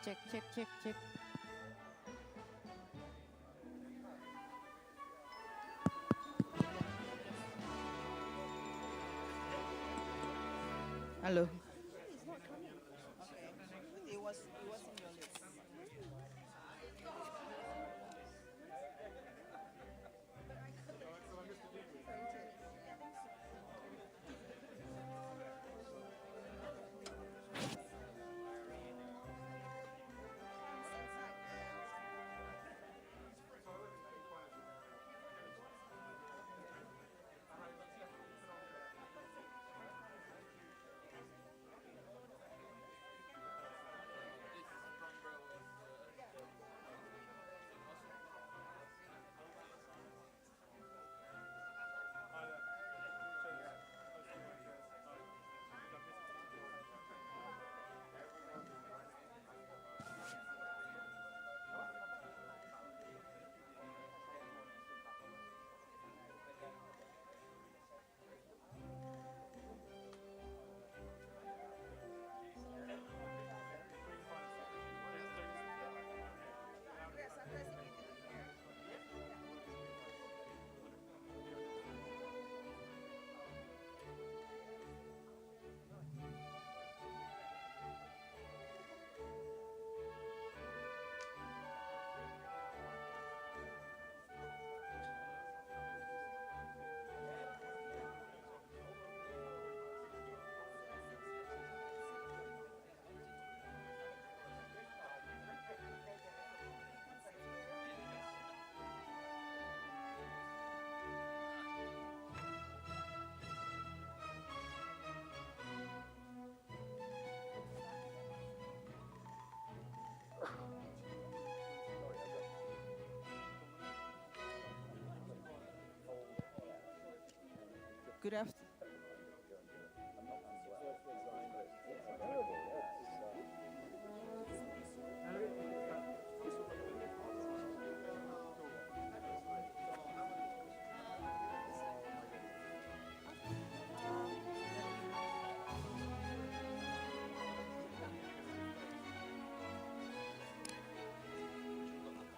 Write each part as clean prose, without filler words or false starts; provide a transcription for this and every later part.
Cek, cek, cek, cek. Halo. Good afternoon.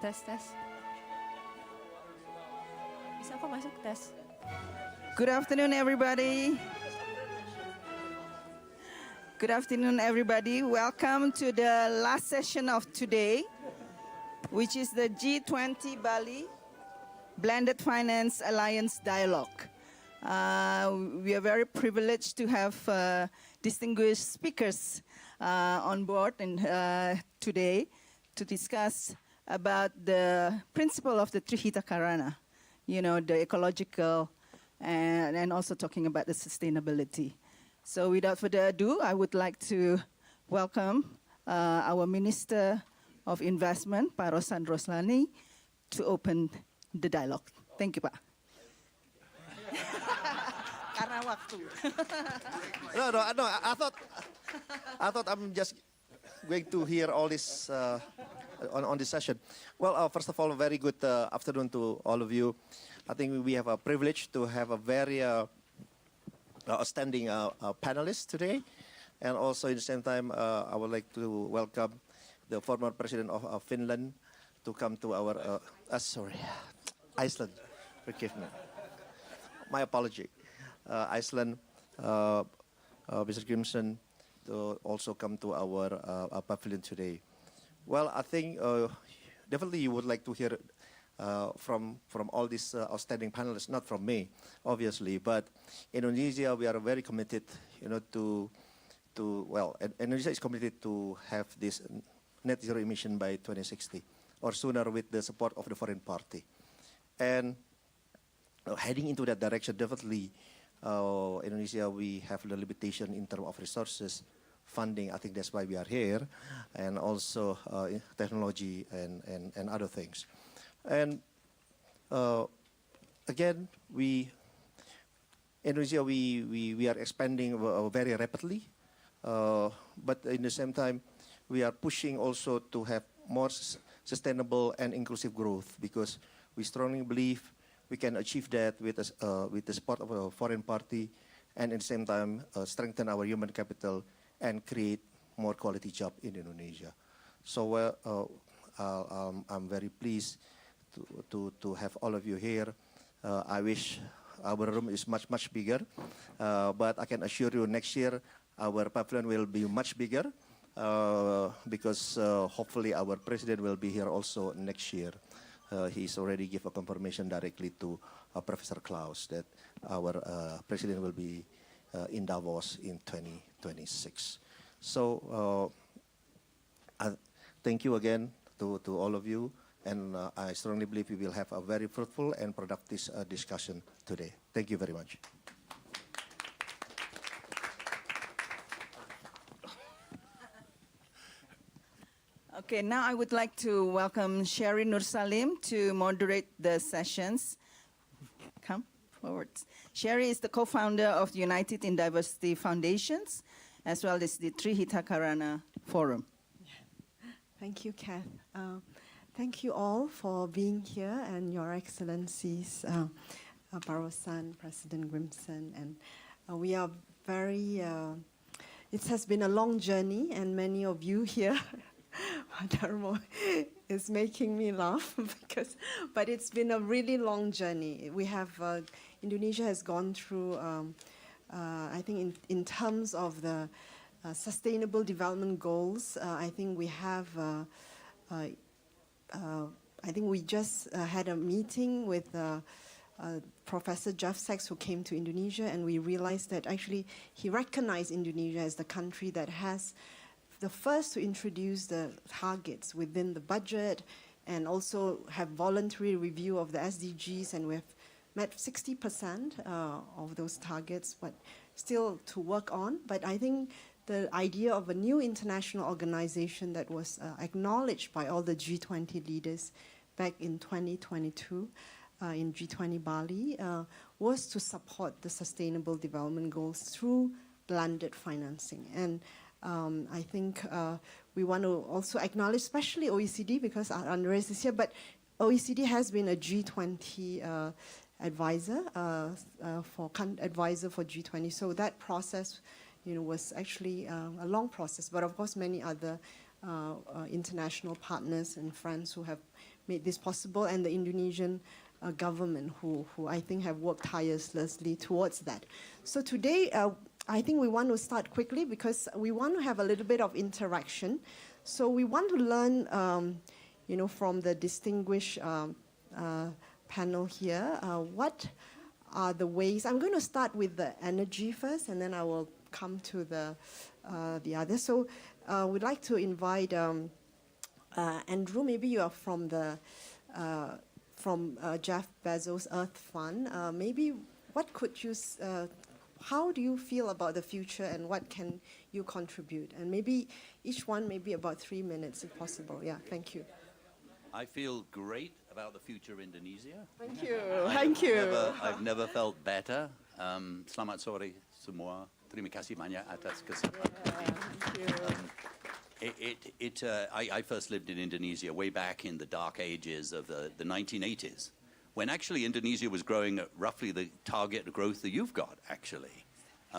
Tes, tes. Bisa kok masuk tes. Good afternoon, everybody. Good afternoon, everybody. Welcome to the last session of today, which is the G20 Bali Blended Finance Alliance Dialogue. We are very privileged to have distinguished speakers on board and, today to discuss about the principle of the Trihita Karana, you know, the ecological and also talking about the sustainability. So without further ado, I would like to welcome our Minister of Investment, Pak Rosan Roslani, to open the dialogue. Thank you, Pak. Karena waktu. No. I thought I'm just going to hear all this on this session. Well, first of all, a very good afternoon to all of you. I think we have a privilege to have a very outstanding panelists today, and also at the same time, I would like to welcome the former president of Finland to come to our Iceland. Forgive me. My apology. Iceland, Mr. Grimson, to also come to our pavilion today. Well, I think definitely you would like to hear from all these outstanding panelists, not from me, obviously, but Indonesia, we are very committed, you know, Indonesia is committed to have this net zero emission by 2060, or sooner with the support of the foreign party. And heading into that direction, definitely, Indonesia, we have the limitation in terms of resources, funding. I think that's why we are here, and also technology and other things. And again, Indonesia, we are expanding very rapidly, but in the same time, we are pushing also to have more sustainable and inclusive growth, because we strongly believe we can achieve that with the support of a foreign party, and at the same time strengthen our human capital and create more quality job in Indonesia. So I'm very pleased to have all of you here. I wish our room is much bigger, but I can assure you next year our pavilion will be much bigger because hopefully our president will be here also next year. He's already give a confirmation directly to Professor Klaus that our president will be in Davos in 2026. So thank you again to all of you, and I strongly believe we will have a very fruitful and productive discussion today. Thank you very much. Okay, now I would like to welcome Sherry Nursalim to moderate the sessions. Come forward. Sherry is the co-founder of the United in Diversity Foundations, as well as the Trihitakarana Forum. Thank you, Kath. Thank you all for being here, and Your Excellencies, Barosan, President Grimson, and we are very, it has been a long journey, and many of you here, Dharmo is making me laugh, but it's been a really long journey. We have, Indonesia has gone through, I think in terms of the Sustainable Development Goals, I think we have, I think we just had a meeting with Professor Jeff Sachs, who came to Indonesia, and we realized that actually he recognized Indonesia as the country that has the first to introduce the targets within the budget and also have voluntary review of the SDGs, and we have met 60% of those targets, but still to work on. But I think the idea of a new international organization that was acknowledged by all the G20 leaders back in 2022 in G20 Bali was to support the Sustainable Development Goals through blended financing. And I think we want to also acknowledge, especially OECD, because Andres is here, but OECD has been a G20 advisor for G20. So that process, was actually a long process. But of course, many other international partners and friends who have made this possible, and the Indonesian government who I think have worked tirelessly towards that. So today, I think we want to start quickly because we want to have a little bit of interaction. So we want to learn, from the distinguished panel here, what are the ways. I'm going to start with the energy first, and then I will come to the others. So we'd like to invite Andrew. Maybe you are from the Jeff Bezos Earth Fund. Maybe what could you? How do you feel about the future, and what can you contribute? And maybe each one, maybe about 3 minutes, if possible. Yeah, thank you. I feel great about the future of Indonesia. Thank you. Thank you. I've never felt better. Selamat sore semua. Terima kasih banyak atas kesempatan. I first lived in Indonesia way back in the dark ages of the 1980s, when actually Indonesia was growing at roughly the target growth that you've got, actually,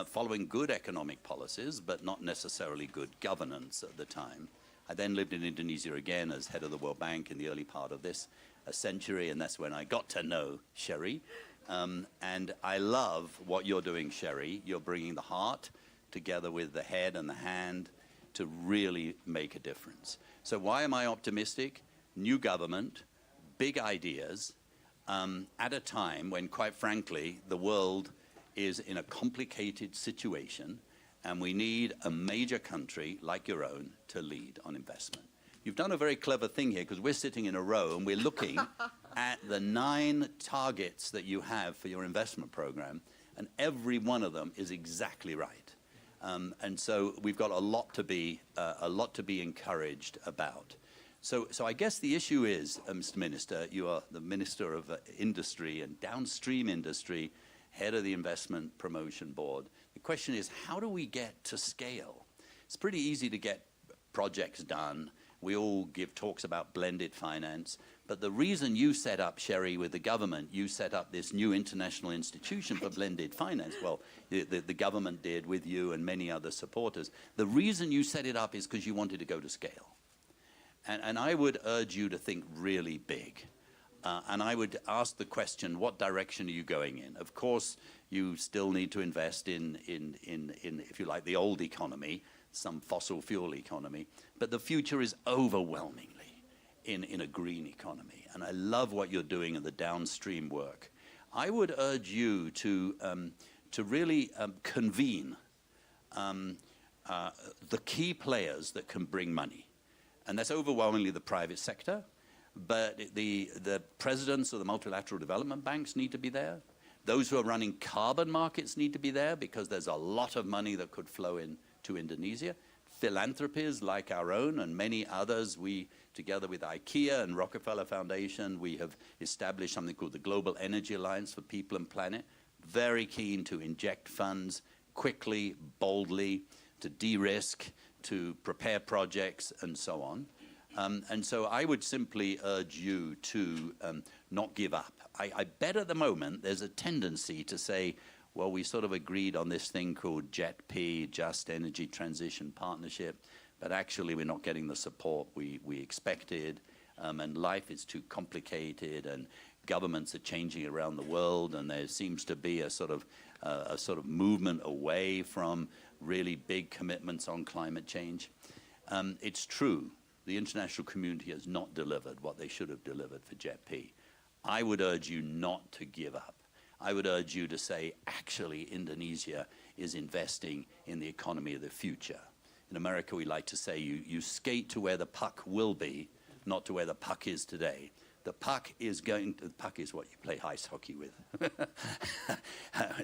following good economic policies, but not necessarily good governance at the time. I then lived in Indonesia again as head of the World Bank in the early part of this century, and that's when I got to know Sherry. And I love what you're doing, Sherry. You're bringing the heart together with the head and the hand to really make a difference. So why am I optimistic? New government, big ideas, at a time when, quite frankly, the world is in a complicated situation, and we need a major country like your own to lead on investment. You've done a very clever thing here, because we're sitting in a row and we're looking at the 9 targets that you have for your investment program, and every one of them is exactly right. And so we've got a lot to be encouraged about. So I guess the issue is, Mr. Minister, you are the Minister of Industry and Downstream Industry, head of the Investment Promotion Board. The question is, how do we get to scale? It's pretty easy to get projects done. We all give talks about blended finance. But the reason you set up, Sherry, with the government, you set up this new international institution for blended finance. Well, the government did with you and many other supporters. The reason you set it up is because you wanted to go to scale. And I would urge you to think really big. And I would ask the question, what direction are you going in? Of course, you still need to invest in, if you like, the old economy, some fossil fuel economy. But the future is overwhelmingly in a green economy. And I love what you're doing in the downstream work. I would urge you to really convene the key players that can bring money. And that's overwhelmingly the private sector. But the presidents of the multilateral development banks need to be there. Those who are running carbon markets need to be there because there's a lot of money that could flow into Indonesia. Philanthropies like our own and many others, we, together with IKEA and Rockefeller Foundation, we have established something called the Global Energy Alliance for People and Planet. Very keen to inject funds quickly, boldly, to de-risk, to prepare projects, and so on. And so I would simply urge you to not give up. I bet at the moment there's a tendency to say, well, we sort of agreed on this thing called JETP, Just Energy Transition Partnership, but actually we're not getting the support we expected, and life is too complicated, and governments are changing around the world, and there seems to be a sort of movement away from really big commitments on climate change. It's true. The international community has not delivered what they should have delivered for JETP. I would urge you not to give up. I would urge you to say, actually, Indonesia is investing in the economy of the future. In America, we like to say you skate to where the puck will be, not to where the puck is today. The puck is what you play ice hockey with.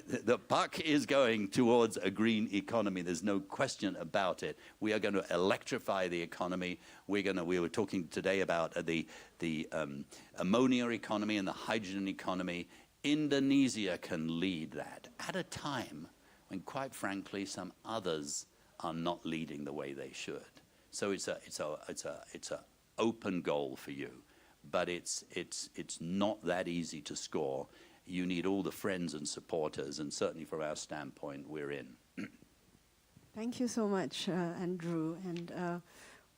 The puck is going towards a green economy. There's no question about it. We are going to electrify the economy. We were talking today about the ammonia economy and the hydrogen economy. Indonesia can lead that at a time when, quite frankly, some others are not leading the way they should. So it's a open goal for you. But it's not that easy to score. You need all the friends and supporters, and certainly from our standpoint, we're in. Thank you so much, Andrew. And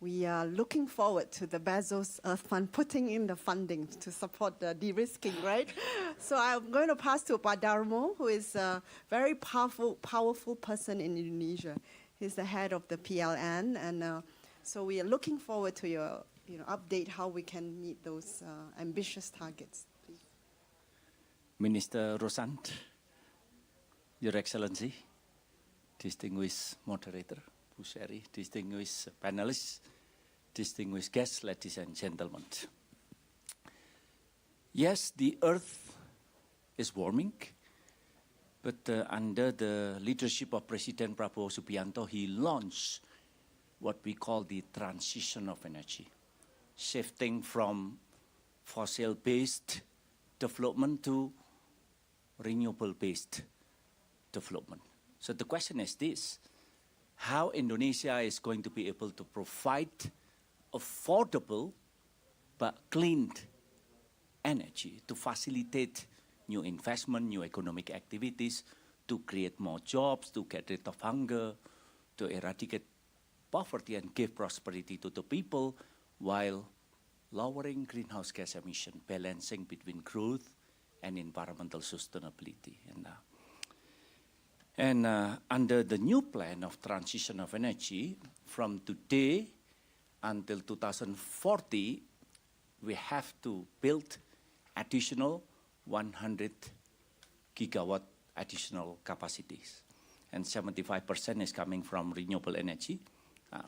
we are looking forward to the Bezos Earth Fund putting in the funding to support the de-risking, right? So I'm going to pass to Pak Darmo, who is a very powerful person in Indonesia. He's the head of the PLN, and so we are looking forward to your update how we can meet those ambitious targets. Please. Minister Rosand, Your Excellency, distinguished moderator, Bu Seri, distinguished panelists, distinguished guests, ladies and gentlemen. Yes, the Earth is warming, but under the leadership of President Prabowo Subianto, he launched what we call the transition of energy, shifting from fossil-based development to renewable-based development. So the question is this: how Indonesia is going to be able to provide affordable but clean energy to facilitate new investment, new economic activities, to create more jobs, to get rid of hunger, to eradicate poverty and give prosperity to the people, while lowering greenhouse gas emission, balancing between growth and environmental sustainability. And under the new plan of transition of energy, from today until 2040, we have to build additional 100 gigawatt additional capacities. And 75% is coming from renewable energy,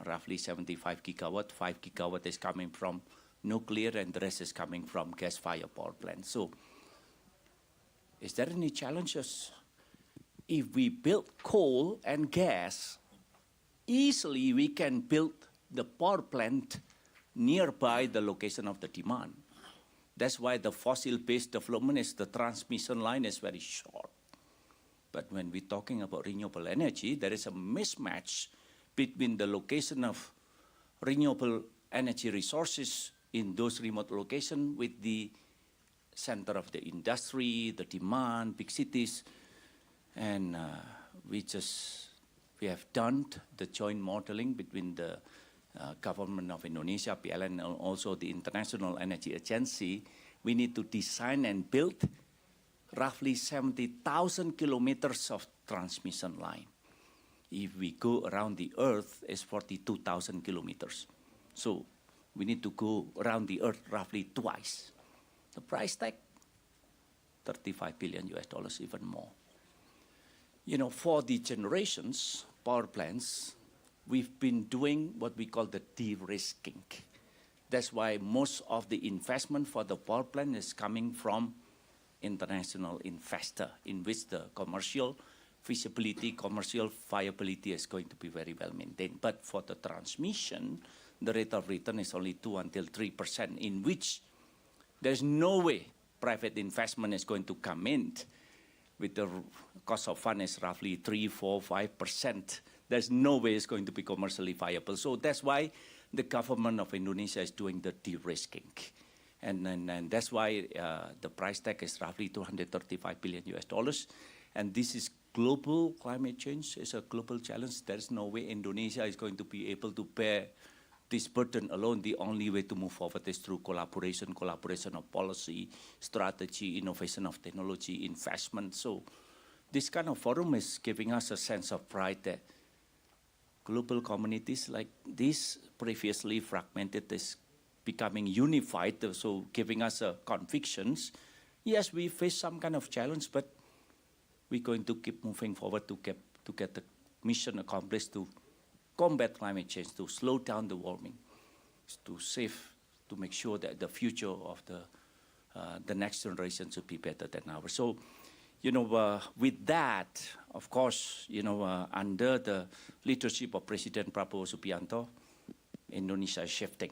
roughly 75 gigawatt, 5 gigawatt is coming from nuclear, and the rest is coming from gas-fired power plants. So, is there any challenges? If we build coal and gas, easily we can build the power plant nearby the location of the demand. That's why the fossil-based development is the transmission line is very short. But when we're talking about renewable energy, there is a mismatch between the location of renewable energy resources in those remote locations with the center of the industry, the demand, big cities. And we have done the joint modeling between the government of Indonesia, PLN, and also the International Energy Agency, we need to design and build roughly 70,000 kilometers of transmission line. If we go around the Earth, it's 42,000 kilometers. So we need to go around the Earth roughly twice. The price tag, $35 billion US dollars, even more. You know, for the generations, power plants, we've been doing what we call the de-risking. That's why most of the investment for the power plant is coming from international investor, in which the commercial feasibility, commercial viability is going to be very well maintained. But for the transmission, the rate of return is only 2 until 3%, in which there's no way private investment is going to come in with the cost of fund is roughly 3, 4, 5%. There's no way it's going to be commercially viable. So that's why the government of Indonesia is doing the de-risking. And that's why the price tag is roughly $235 billion US dollars. And this is global climate change. It's a global challenge. There's no way Indonesia is going to be able to bear this burden alone. The only way to move forward is through collaboration of policy, strategy, innovation of technology, investment. So this kind of forum is giving us a sense of pride that global communities like this, previously fragmented, is becoming unified, so giving us convictions. Yes, we face some kind of challenge, but we're going to keep moving forward to get the mission accomplished, to combat climate change, to slow down the warming, to make sure that the future of the next generation should be better than ours. So, you know, with that, of course, you know, under the leadership of President Prabowo Subianto, Indonesia is shifting.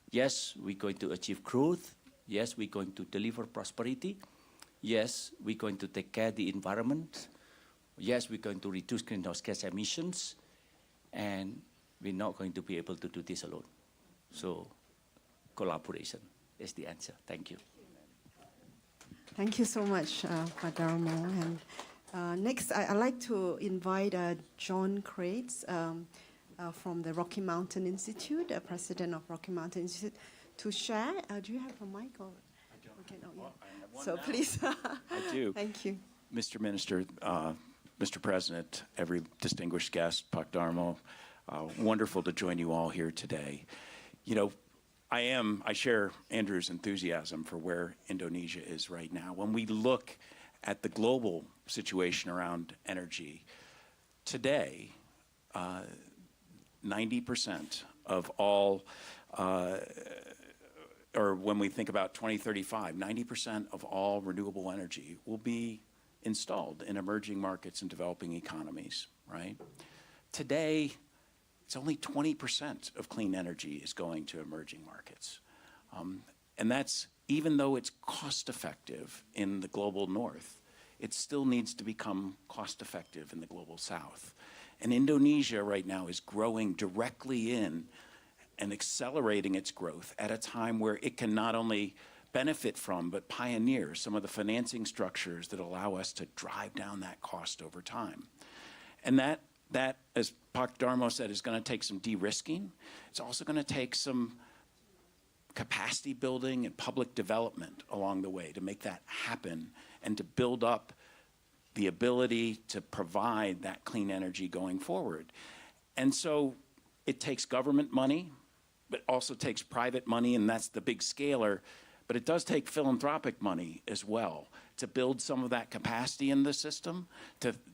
Yes, we're going to achieve growth. Yes, we're going to deliver prosperity. Yes, we're going to take care of the environment. Yes, we're going to reduce greenhouse gas emissions. And we're not going to be able to do this alone. So collaboration is the answer. Thank you. Thank you so much, Pak Darmo. And next, I'd like to invite John Crates from the Rocky Mountain Institute, president of Rocky Mountain Institute, to share. Do you have a mic? Or? I don't. Okay, no, Well, yeah. I have one So now. please. I do. Thank you. Mr. Minister, Mr. President, every distinguished guest, Pak Darmo, wonderful to join you all here today. You know, I share Andrew's enthusiasm for where Indonesia is right now. When we look at the global situation around energy, today, 90% of all, or when we think about 2035, 90% of all renewable energy will be installed in emerging markets and developing economies, right? Today, it's only 20% of clean energy is going to emerging markets. And that's, even though it's cost effective in the global north, it still needs to become cost effective in the global south. And Indonesia right now is growing directly in and accelerating its growth at a time where it can not only benefit from, but pioneer some of the financing structures that allow us to drive down that cost over time. And that, as Pak Darmo said, is going to take some de-risking. It's also going to take some capacity building and public development along the way to make that happen and to build up the ability to provide that clean energy going forward. And so it takes government money, but also takes private money, and that's the big scaler. But it does take philanthropic money as well to build some of that capacity in the system,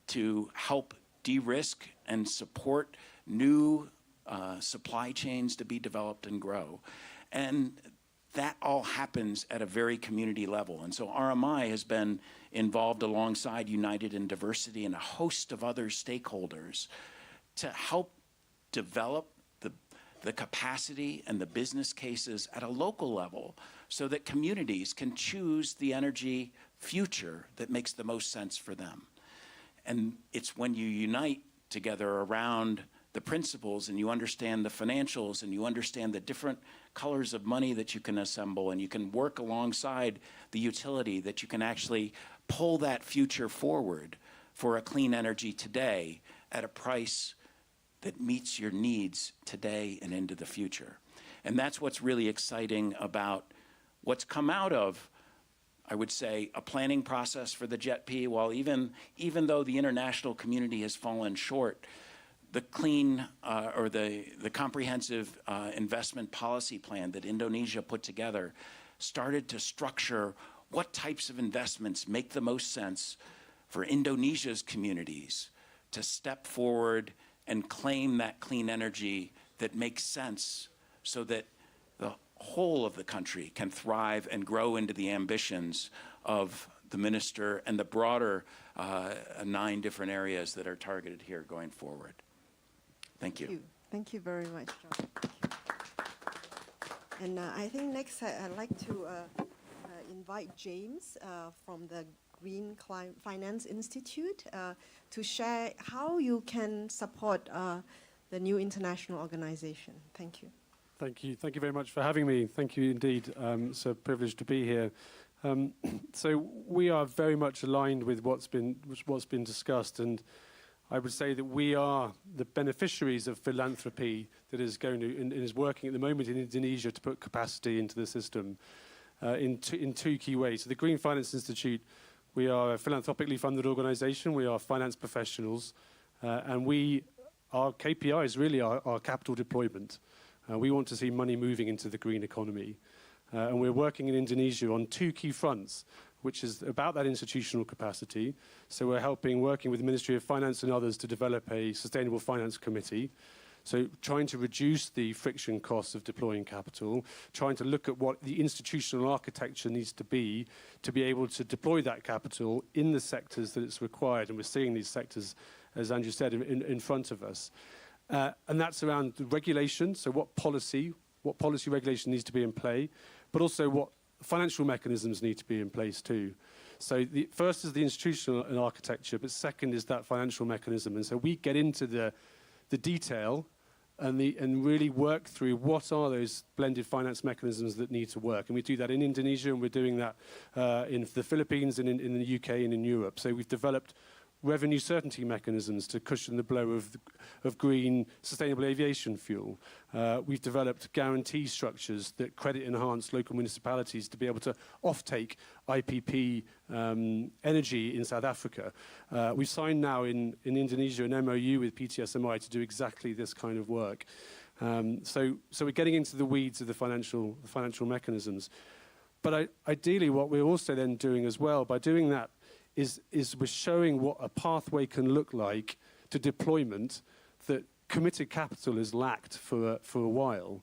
to help de-risk and support new supply chains to be developed and grow. And that all happens at a very community level. And so RMI has been involved alongside United in Diversity and a host of other stakeholders to help develop the capacity and the business cases at a local level so that communities can choose the energy future that makes the most sense for them. And it's when you unite together around the principles and you understand the financials and you understand the different colors of money that you can assemble and you can work alongside the utility that you can actually pull that future forward for a clean energy today at a price that meets your needs today and into the future. And that's what's really exciting about what's come out of, I would say, a planning process for the JETP. While even though the international community has fallen short, the clean or the comprehensive investment policy plan that Indonesia put together started to structure what types of investments make the most sense for Indonesia's communities to step forward and claim that clean energy that makes sense so that the whole of the country can thrive and grow into the ambitions of the minister and the broader 9 different areas that are targeted here going forward. Thank you. Thank you very much, John. And I think next I'd like to invite James from the Green Finance Institute to share how you can support the new international organization. Thank you. Thank you. Thank you very much for having me. Thank you indeed. It's a privilege to be here. So we are very much aligned with what's been discussed, and I would say that we are the beneficiaries of philanthropy that is going to and is working at the moment in Indonesia to put capacity into the system in 2 key ways. So the Green Finance Institute, we are a philanthropically funded organization. We are finance professionals, and our KPIs really are capital deployment. We want to see money moving into the green economy. And we're working in Indonesia on 2 key fronts, which is about that institutional capacity. So we're working with the Ministry of Finance and others to develop a sustainable finance committee. So trying to reduce the friction costs of deploying capital, trying to look at what the institutional architecture needs to be able to deploy that capital in the sectors that it's required. And we're seeing these sectors, as Andrew said, in front of us. And that's around the regulation, so what policy regulation needs to be in play, but also what financial mechanisms need to be in place too. So the first is the institutional and architecture, but second is that financial mechanism. And so we get into the detail and really work through what are those blended finance mechanisms that need to work. And we do that in Indonesia, and we're doing that in the Philippines and in the UK and in Europe. So we've developed revenue certainty mechanisms to cushion the blow of green sustainable aviation fuel. We've developed guarantee structures that credit enhance local municipalities to be able to offtake IPP energy in South Africa. We've signed now in Indonesia an MOU with PTSMI to do exactly this kind of work. So we're getting into the weeds of the financial mechanisms. But ideally what we're also then doing as well by doing that is we're showing what a pathway can look like to deployment that committed capital has lacked for a while.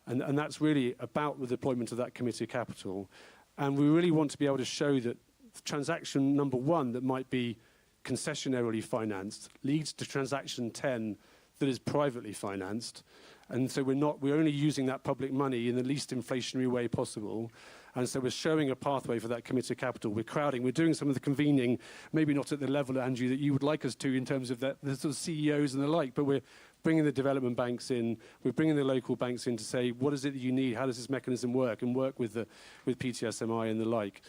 And that's really about the deployment of that committed capital. And we really want to be able to show that transaction number 1 that might be concessionarily financed leads to transaction 10 that is privately financed. And so we're only using that public money in the least inflationary way possible. And so we're showing a pathway for that committed capital. We're crowding. We're doing some of the convening, maybe not at the level, Andrew, that you would like us to in terms of the sort of CEOs and the like, but we're bringing the development banks in. We're bringing the local banks in to say, what is it that you need? How does this mechanism work? And work with PTSMI and the like.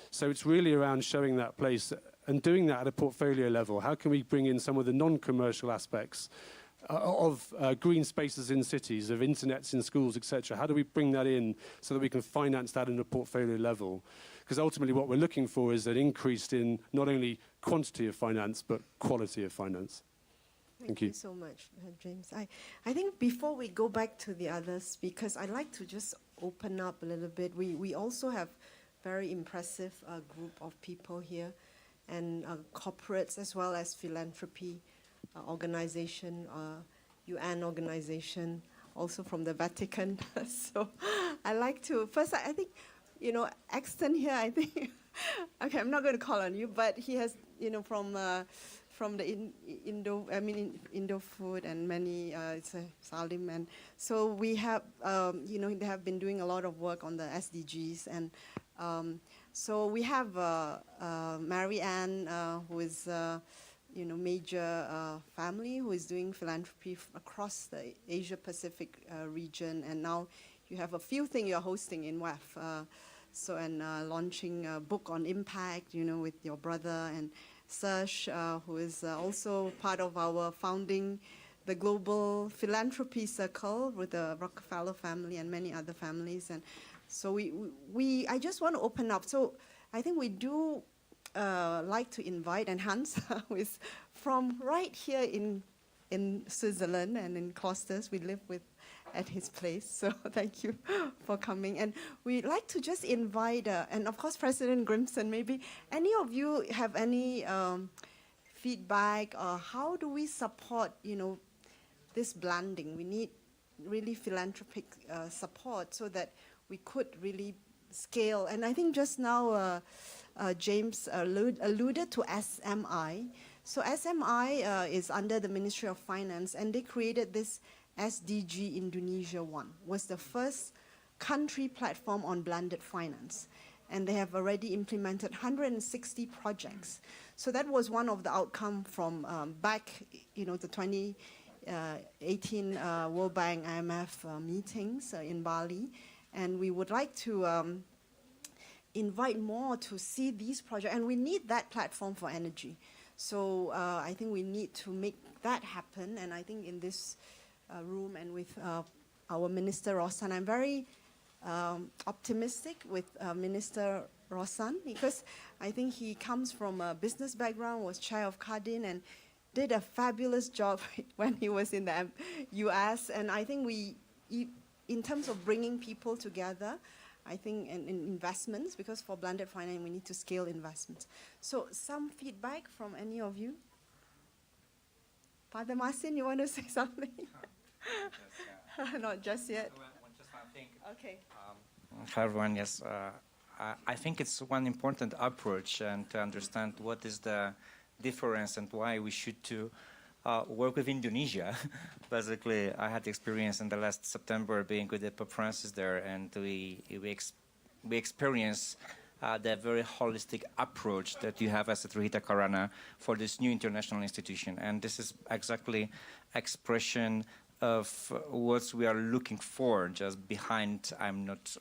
So it's really around showing that place and doing that at a portfolio level. How can we bring in some of the non-commercial aspects of green spaces in cities, of internets in schools, etc.? How do we bring that in so that we can finance that in a portfolio level? Because ultimately what we're looking for is an increase in not only quantity of finance, but quality of finance. Thank you so much, James. I think before we go back to the other speakers, I'd like to just open up a little bit. We also have very impressive group of people here, and corporates as well as philanthropy organization, UN organization, also from the Vatican. So I like to, first I think, Axton here, I think, okay, I'm not going to call on you, but he has, from the Indo food and many, it's Salim, and so we have, they have been doing a lot of work on the SDGs, and so we have Mary Ann, who is major family who is doing philanthropy across the Asia-Pacific region, and now you have a few things you're hosting in WEF, and launching a book on impact, with your brother, and Serge, who is also part of our founding the Global Philanthropy Circle with the Rockefeller family and many other families. And so I just want to open up. So I think we do like to invite, and Hans is from right here in Switzerland and in Klosters. We live at his place, so thank you for coming. And we'd like to just invite, and of course President Grimson, maybe any of you have any feedback, or how do we support, this blending? We need really philanthropic support so that we could really scale. And I think just now James alluded to SMI. So SMI is under the Ministry of Finance, and they created this SDG Indonesia 1, was the first country platform on blended finance. And they have already implemented 160 projects. So that was one of the outcome from back, the 2018 World Bank IMF meetings in Bali. And we would like to invite more to see these projects. And we need that platform for energy. So I think we need to make that happen. And I think in this room and with our Minister Roshan, I'm very optimistic with Minister Roshan, because I think he comes from a business background, was chair of Cardin, and did a fabulous job when he was in the US. And I think in terms of bringing people together, I think in investments, because for blended finance, we need to scale investments. So some feedback from any of you? Father Marcin, you want to say something? Not just yet. Just one thing. Okay. Hi everyone. Yes, I think it's one important approach, and to understand what is the difference and why we should to work with Indonesia. Basically, I had experience in the last September being with the Pope Francis there, and we experienced the very holistic approach that you have as a Trihita Karana for this new international institution. And this is exactly expression of what we are looking for. Just behind, I'm not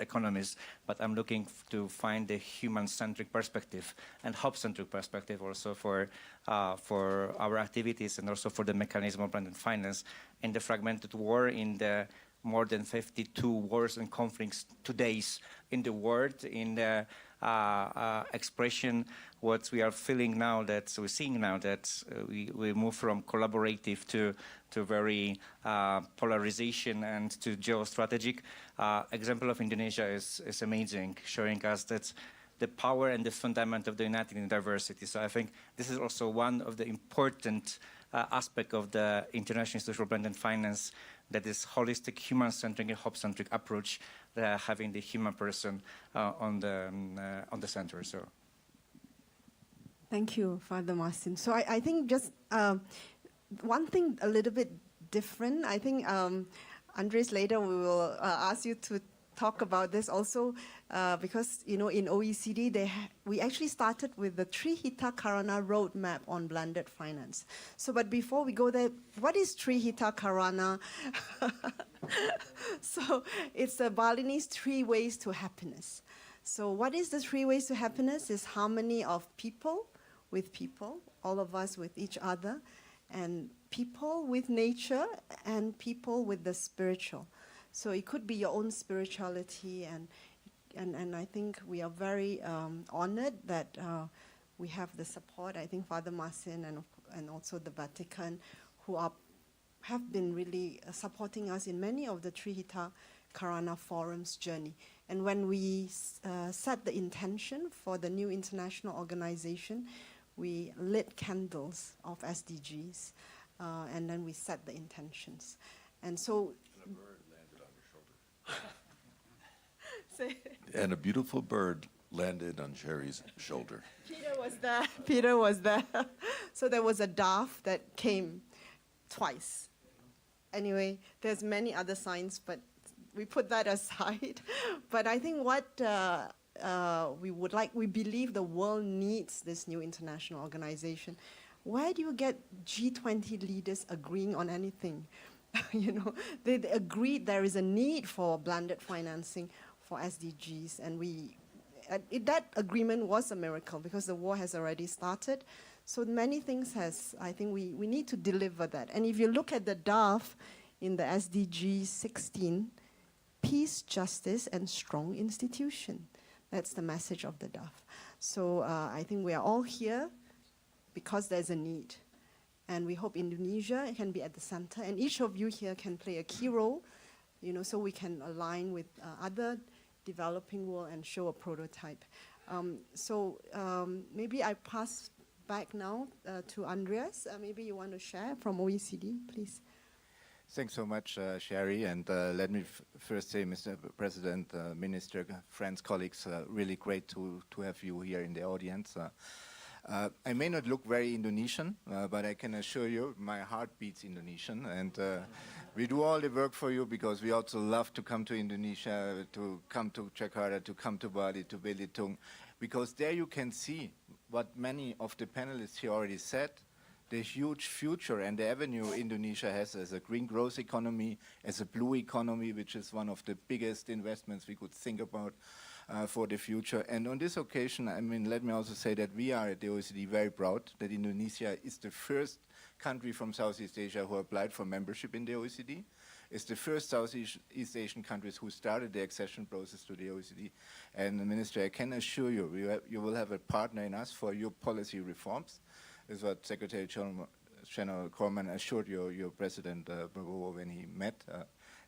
economist, but I'm looking to find a human-centric perspective and hub-centric perspective also for our activities, and also for the mechanism of blended finance in the fragmented war, in the more than 52 wars and conflicts today in the world, in the expression what we are feeling now, that we're seeing now, that we move from collaborative to very polarization and to geostrategic. Example of Indonesia is amazing, showing us that the power and the fundament of the united in diversity. So I think this is also one of the important aspect of the international institutional blended finance, that is holistic, human-centric, and hub-centric approach, having the human person on the center. So, thank you, Father Marcin. So I think just one thing a little bit different. I think Andres, later we will ask you to talk about this also, because in OECD we actually started with the Trihita Karana roadmap on blended finance. So, but before we go there, what is Trihita Karana? So it's a Balinese 3 ways to happiness. So what is the 3 ways to happiness? Is harmony of people with people, all of us with each other, and people with nature, and people with the spiritual. So it could be your own spirituality, and I think we are very honored that we have the support. I think Father Marcin and also the Vatican, who have been really supporting us in many of the Trihita Karana Forum's journey. And when we set the intention for the new international organization, we lit candles of SDGs, and then we set the intentions. And so and a beautiful bird landed on Sherry's shoulder. Peter was there. So there was a dove that came twice. Anyway, there's many other signs, but we put that aside. But I think what we believe the world needs this new international organization. Where do you get G20 leaders agreeing on anything? They agreed there is a need for blended financing for SDGs, and that agreement was a miracle because the war has already started. So many things I think we need to deliver that. And if you look at the DAF in the SDG 16, peace, justice, and strong institution. That's the message of the DAF. So I think we are all here because there's a need. And we hope Indonesia can be at the center, and each of you here can play a key role, so we can align with other developing world and show a prototype. Maybe I pass back now to Andreas. Maybe you want to share from OECD, please. Thanks so much, Sherry. And let me first say, Mr. President, Minister, friends, colleagues, really great to have you here in the audience. I may not look very Indonesian, but I can assure you my heart beats Indonesian. And we do all the work for you because we also love to come to Indonesia, to come to Jakarta, to come to Bali, to Belitung, because there you can see what many of the panelists here already said, the huge future and the avenue Indonesia has as a green growth economy, as a blue economy, which is one of the biggest investments we could think about for the future. And on this occasion, let me also say that we are at the OECD very proud that Indonesia is the first country from Southeast Asia who applied for membership in the OECD. It's the first Southeast Asian countries who started the accession process to the OECD. And Minister, I can assure you, you will have a partner in us for your policy reforms. This is what Secretary General Corman assured your President Prabowo when he met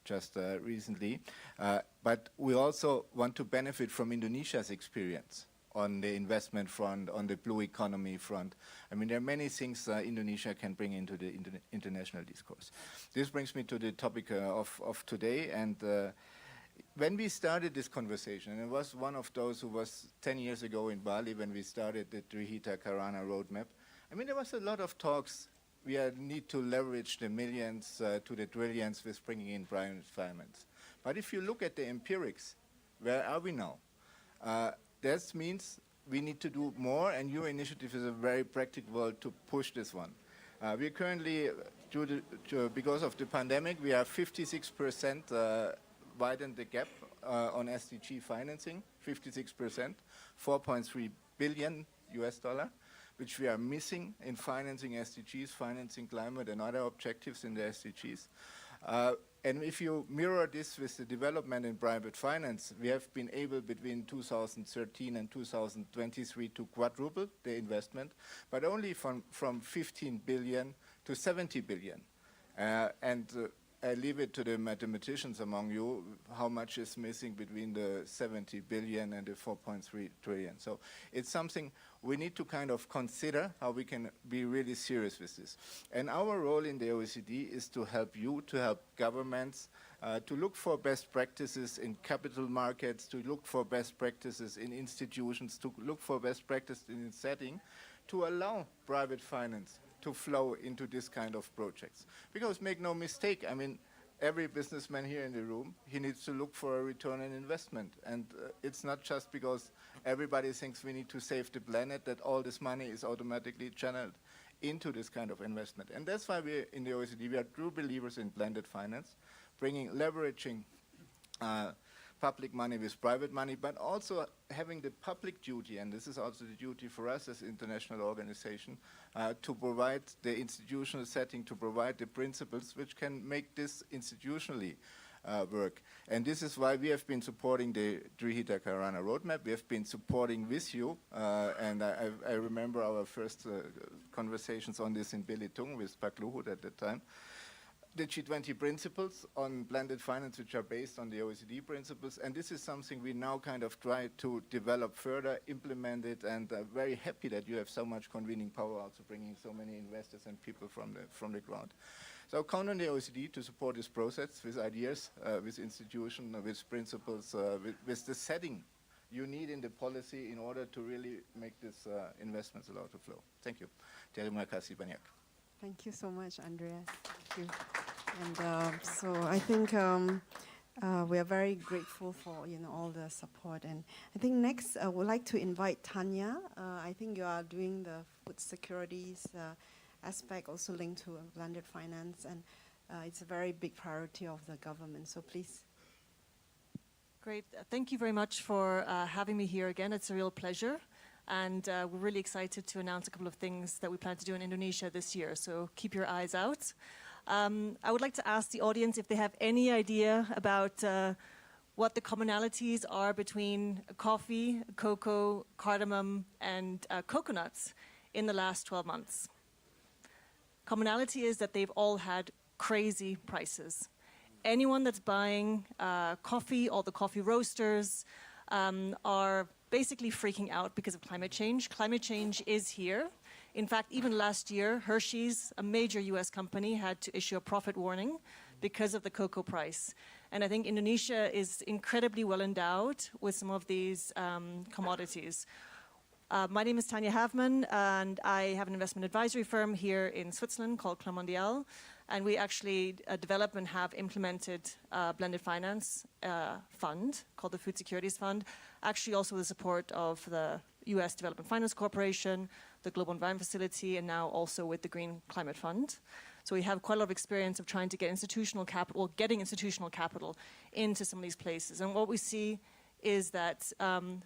just recently. But we also want to benefit from Indonesia's experience on the investment front, on the blue economy front. There are many things Indonesia can bring into the international discourse. This brings me to the topic of today. And when we started this conversation, and it was one of those who was 10 years ago in Bali when we started the Trihita Karana roadmap, there was a lot of talks. We need to leverage the millions to the trillions with bringing in private finance. But if you look at the empirics, where are we now? That means we need to do more, and your initiative is a very practical to push this one. We currently, because of the pandemic, we are 56% widened the gap on SDG financing, 56%, $4.3 billion US, which we are missing in financing SDGs, financing climate and other objectives in the SDGs. And if you mirror this with the development in private finance, we have been able between 2013 and 2023 to quadruple the investment, but only from 15 billion to 70 billion. I leave it to the mathematicians among you how much is missing between the 70 billion and the 4.3 trillion. So it's something we need to kind of consider how we can be really serious with this. And our role in the OECD is to help you, to help governments, to look for best practices in capital markets, to look for best practices in institutions, to look for best practices in setting, to allow private finance to flow into this kind of projects. Because make no mistake, every businessman here in the room, he needs to look for a return on investment. And it's not just because everybody thinks we need to save the planet that all this money is automatically channeled into this kind of investment. And that's why we in the OECD, we are true believers in blended finance, leveraging public money with private money, but also having the public duty, and this is also the duty for us as an international organization, to provide the institutional setting, to provide the principles which can make this institutionally work. And this is why we have been supporting the Trihita Karana roadmap. We have been supporting with you, and I remember our first conversations on this in Belitung with Pak Luhut at that time. The G20 principles on blended finance, which are based on the OECD principles, and this is something we now kind of try to develop further, implement it, and very happy that you have so much convening power, also bringing so many investors and people from the ground. So count on the OECD to support this process with ideas, with institutions, with principles, with the setting you need in the policy in order to really make this investments allowed to flow. Thank you. Terima kasih banyak. Thank you so much, Andreas. Thank you. And so I think we are very grateful for all the support. And I think next I would like to invite Tanya. I think you are doing the food securities aspect also linked to blended finance, and it's a very big priority of the government. So please. Great. Thank you very much for having me here again. It's a real pleasure. And we're really excited to announce a couple of things that we plan to do in Indonesia this year. So keep your eyes out. I would like to ask the audience if they have any idea about what the commonalities are between coffee, cocoa, cardamom, and coconuts in the last 12 months. Commonality is that they've all had crazy prices. Anyone that's buying coffee, all the coffee roasters are basically freaking out because of climate change. Climate change is here. In fact, even last year, Hershey's, a major US company, had to issue a profit warning because of the cocoa price. And I think Indonesia is incredibly well endowed with some of these commodities. My name is Tanya Havman, and I have an investment advisory firm here in Switzerland called Club Mondial. And we actually develop and have implemented a blended finance fund called the Food Securities Fund, actually also with the support of the US Development Finance Corporation, the Global Environment Facility, and now also with the Green Climate Fund. So we have quite a lot of experience of trying to get institutional capital, getting institutional capital into some of these places. And what we see is that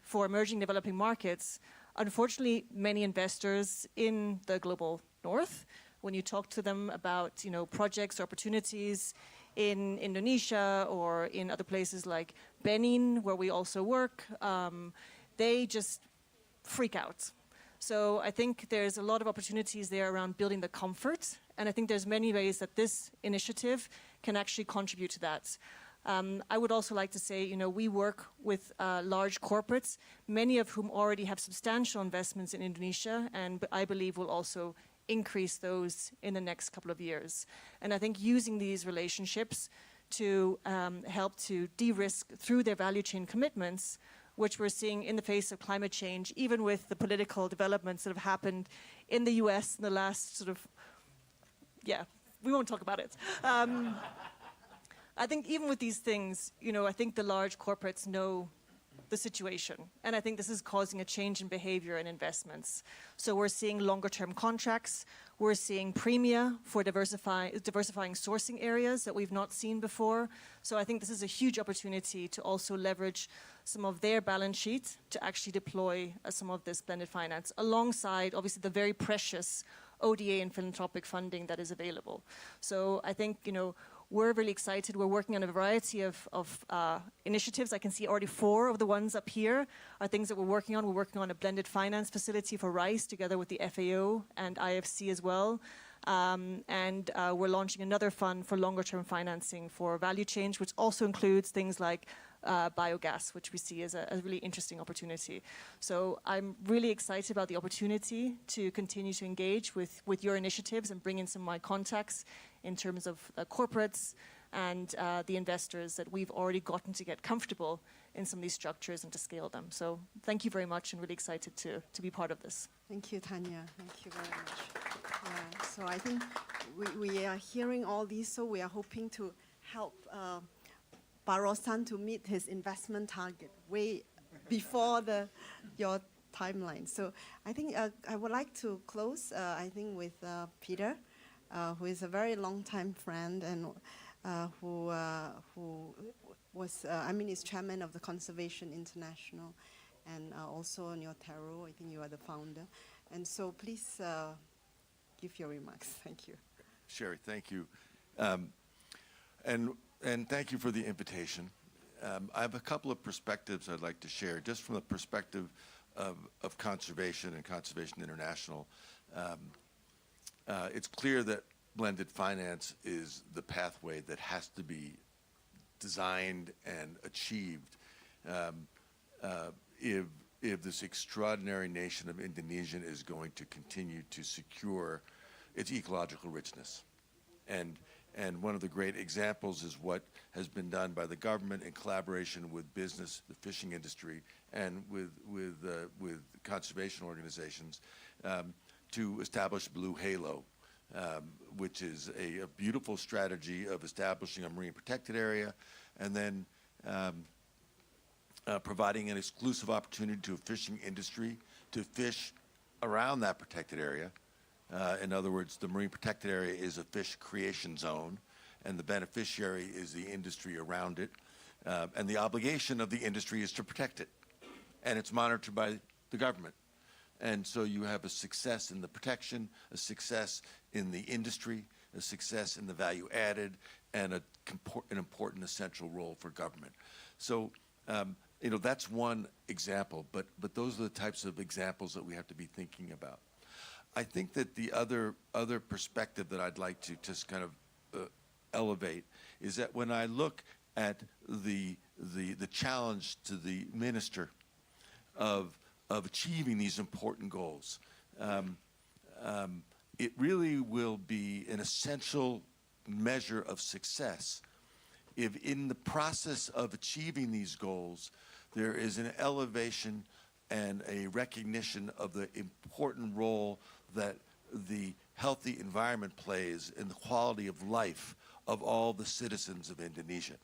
for emerging developing markets, unfortunately, many investors in the global north, when you talk to them about projects or opportunities in Indonesia or in other places like Benin, where we also work, they just freak out. So I think there's a lot of opportunities there around building the comfort, and I think there's many ways that this initiative can actually contribute to that. I would also like to say, we work with large corporates, many of whom already have substantial investments in Indonesia, and I believe will also increase those in the next couple of years. And I think using these relationships to help to de-risk through their value chain commitments, which we're seeing in the face of climate change, even with the political developments that have happened in the US in the last we won't talk about it. I think even with these things, I think the large corporates know the situation. And I think this is causing a change in behavior and investments. So we're seeing longer term contracts. We're seeing premia for diversifying sourcing areas that we've not seen before. So I think this is a huge opportunity to also leverage some of their balance sheet to actually deploy some of this blended finance alongside obviously the very precious ODA and philanthropic funding that is available. So I think, we're really excited. We're working on a variety of initiatives. I can see already 4 of the ones up here are things that we're working on. We're working on a blended finance facility for rice together with the FAO and IFC as well. And we're launching another fund for longer term financing for value change, which also includes things like biogas, which we see as a really interesting opportunity. So I'm really excited about the opportunity to continue to engage with your initiatives and bring in some of my contacts in terms of corporates and the investors that we've already gotten to get comfortable in some of these structures and to scale them. So thank you very much, and really excited to be part of this. Thank you, Tanya. Thank you very much. So I think we are hearing all these, so we are hoping to help Baro-san to meet his investment target way before your timeline. So I think I would like to close, with Peter, who is a very long-time friend and who was, is chairman of the Conservation International, and also Neotero, I think you are the founder. And so please give your remarks. Thank you. Sherry, thank you. And thank you for the invitation. I have a couple of perspectives I'd like to share, just from the perspective of conservation and Conservation International. It's clear that blended finance is the pathway that has to be designed and achieved if this extraordinary nation of Indonesia is going to continue to secure its ecological richness. And one of the great examples is what has been done by the government in collaboration with business, the fishing industry, and with conservation organizations to establish Blue Halo, which is a beautiful strategy of establishing a marine protected area and then providing an exclusive opportunity to a fishing industry to fish around that protected area. In other words, the marine protected area is a fish creation zone, and the beneficiary is the industry around it. And the obligation of the industry is to protect it, and it's monitored by the government. And so you have a success in the protection, a success in the industry, a success in the value added, and an important essential role for government. So, that's one example, but those are the types of examples that we have to be thinking about. I think that the other perspective that I'd like to just kind of elevate is that when I look at the challenge to the minister of achieving these important goals, it really will be an essential measure of success if in the process of achieving these goals, there is an elevation and a recognition of the important role that the healthy environment plays in the quality of life of all the citizens of Indonesia.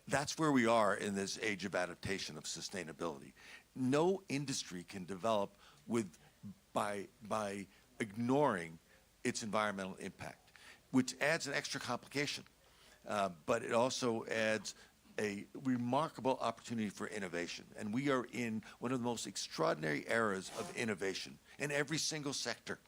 That's where we are in this age of adaptation, of sustainability. No industry can develop by ignoring its environmental impact, which adds an extra complication. But it also adds a remarkable opportunity for innovation. And we are in one of the most extraordinary eras of innovation in every single sector.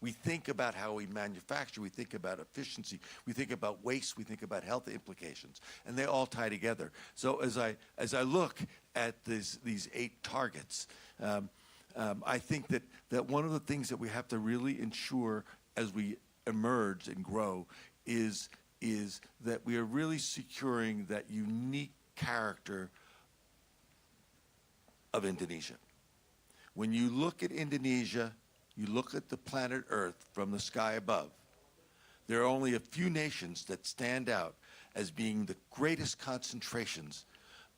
We think about how we manufacture, we think about efficiency, we think about waste, we think about health implications, and they all tie together. So as I look at these 8 targets, I think that one of the things that we have to really ensure as we emerge and grow is that we are really securing that unique character of Indonesia. When you look at Indonesia, you look at the planet Earth from the sky above, there are only a few nations that stand out as being the greatest concentrations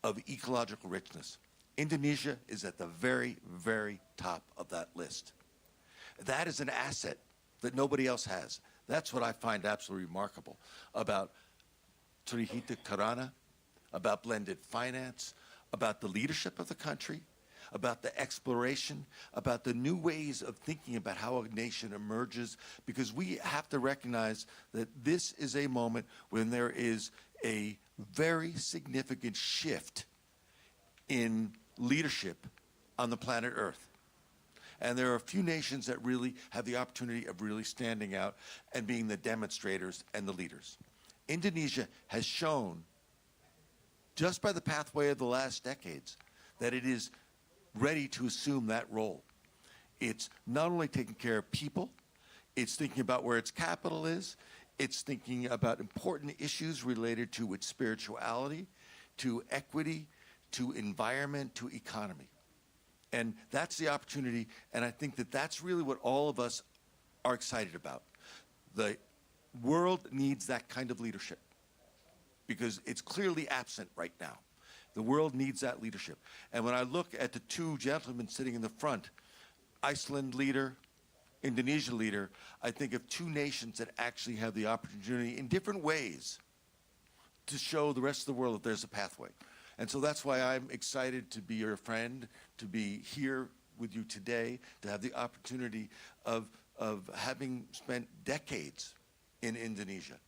of ecological richness. Indonesia is at the very, very top of that list. That is an asset that nobody else has. That's what I find absolutely remarkable about Trihita Karana, about blended finance, about the leadership of the country, about the exploration, about the new ways of thinking about how a nation emerges, because we have to recognize that this is a moment when there is a very significant shift in leadership on the planet Earth. And there are a few nations that really have the opportunity of really standing out and being the demonstrators and the leaders. Indonesia has shown, just by the pathway of the last decades, that it is ready to assume that role. It's not only taking care of people, it's thinking about where its capital is, it's thinking about important issues related to its spirituality, to equity, to environment, to economy. And that's the opportunity, and I think that that's really what all of us are excited about. The world needs that kind of leadership because it's clearly absent right now. The world needs that leadership. And when I look at the 2 gentlemen sitting in the front, Iceland leader, Indonesia leader, I think of 2 nations that actually have the opportunity in different ways to show the rest of the world that there's a pathway. And so that's why I'm excited to be your friend, to be here with you today, to have the opportunity of having spent decades in Indonesia.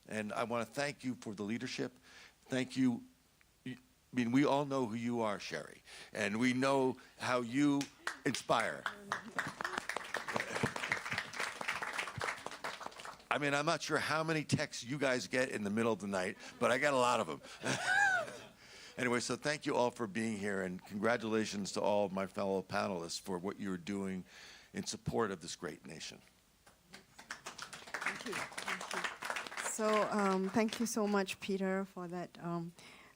And I want to thank you for the leadership. Thank you. I mean, we all know who you are, Sherry, and we know how you inspire. I mean, I'm not sure how many texts you guys get in the middle of the night, but I get a lot of them. Anyway, so thank you all for being here, and congratulations to all of my fellow panelists for what you're doing in support of this great nation. Thank you. Thank you. So thank you so much, Peter, for that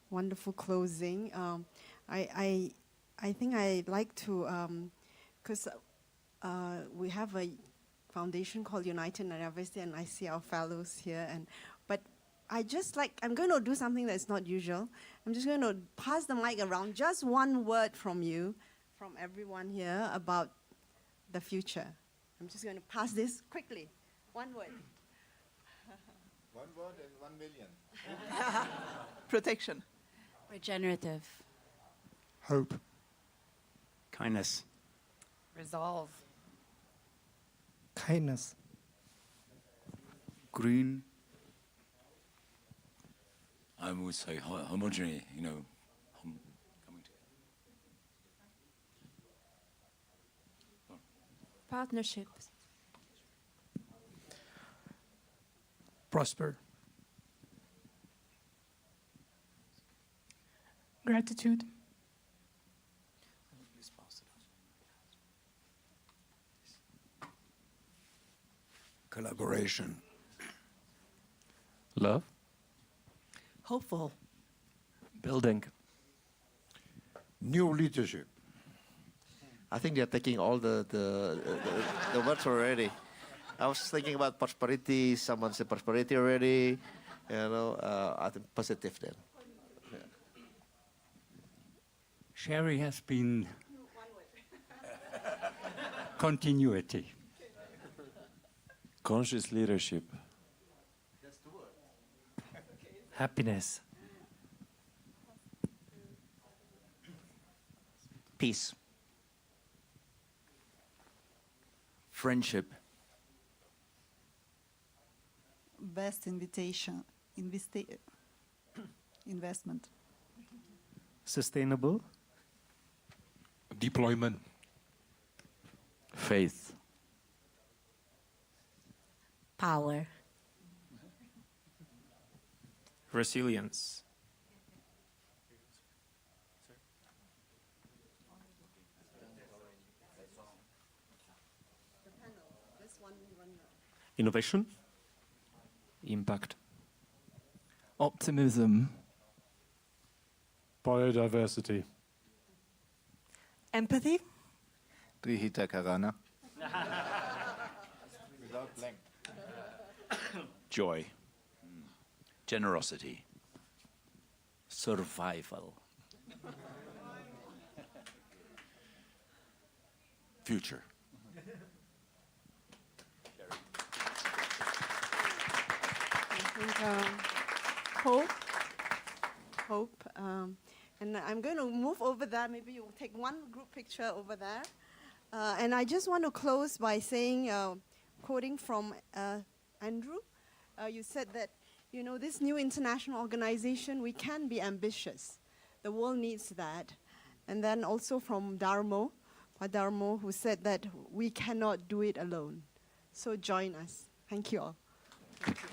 wonderful closing. I think I'd like to, because we have a foundation called United Diversity, and I see our fellows here, but I'm going to do something that's not usual. I'm just going to pass the mic around. Just one word from you, from everyone here, about the future. I'm just going to pass this quickly. One word. One word and 1 million. Protection. Regenerative. Hope. Kindness. Resolve. Kindness. Green. I would say homogeneity, coming together. Partnerships. Prosper. Gratitude. Collaboration. Love. Hopeful. Building. New leadership. I think they're taking all the words already. I was thinking about prosperity. Someone said prosperity already. I think positive then. Yeah. Sherry has been continuity. Conscious leadership. Happiness. Peace. Friendship. Best investment. Sustainable. Deployment. Faith. Power. Resilience. Innovation. Impact. Optimism. Biodiversity. Empathy. Trihita Karana. Without blank. Joy. Generosity. Survival. Future. I think hope, and I'm going to move over there. Maybe you'll take one group picture over there. And I just want to close by saying, quoting from Andrew, you said that, this new international organization, we can be ambitious. The world needs that. And then also from Dharmo, who said that we cannot do it alone. So join us. Thank you all. Thank you.